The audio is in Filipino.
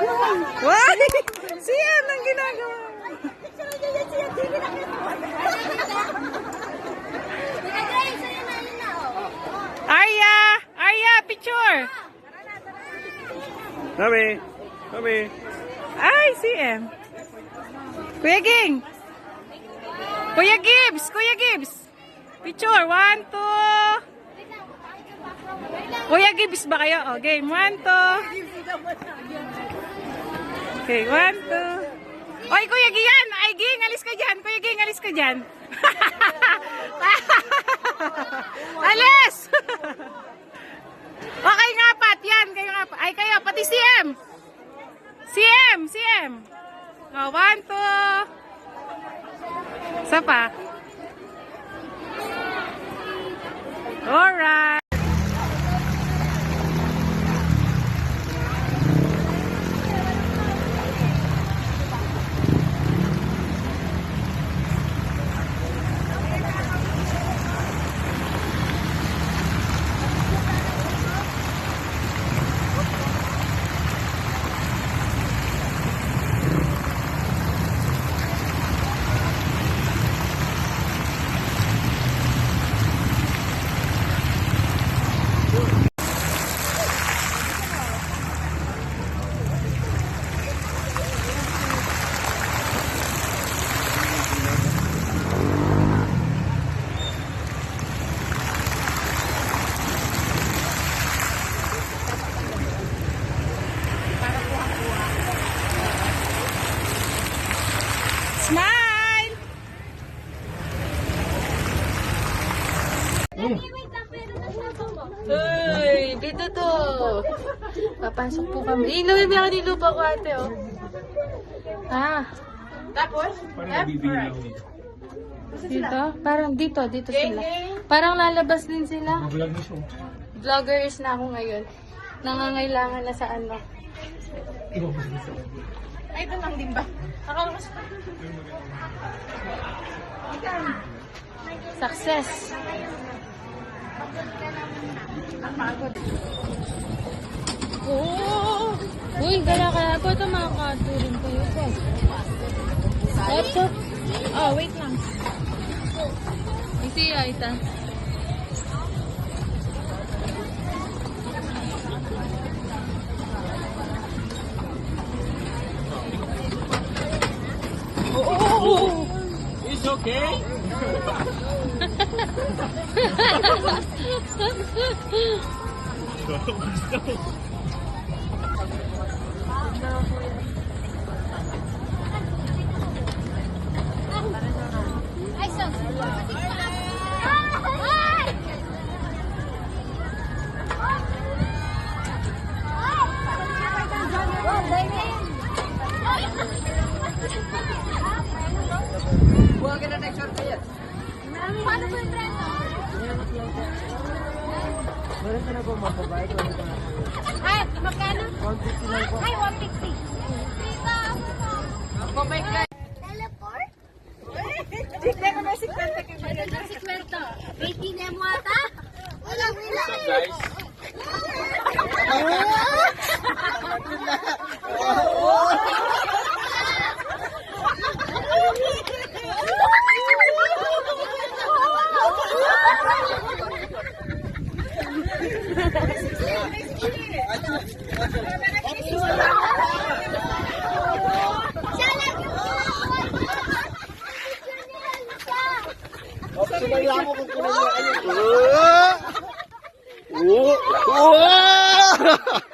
Why? Siya ang ginagawa. Arya! Arya, picture! Kami. Kami. Ay, CM. Kuya Ging! Kuya Gibbs! Kuya Gibbs! Picture, 1, 2. Kuya Gibbs ba kayo? O, game, 1, 2. Okay, 1, 2. Oy, Kuya Gian! Ay, Ging, alis ka dyan! Kuya Ging, alis ka dyan! Alis! Okay nga, Pat. Yan, kayo nga. Ay, kayo, pati CM! CM! CM! O, 1, 2. Isa pa. Alright. Smile! Uy, dito to. Papasok po kami. Namimili ako ng lupa ko, ate, oh. Ah. Tapos? Dito? Parang dito sila. Parang lalabas din sila. Vloggers na ako ngayon. Nangangailangan na sa ano. Ay, ito lang din ba? Success. Oh! Uy, gala kaya po ito makakaturin kayo po. Ito. Oh, wait lang. Isi ya, ita. Oh! It's okay. Huwag ka na nag-short kayo. Paano po yung preno? Meron ka na po magbabayad? Ay, magkano? 150 lang po. Ay, 150. Magbabayad ka. Teleport? Tignan mo na si Kwenta kayo. Tignan mo si Kwenta. Waiting na mo ata? Walang wala. What's up, guys? Sumayaw mo kung kunin mo. Oh!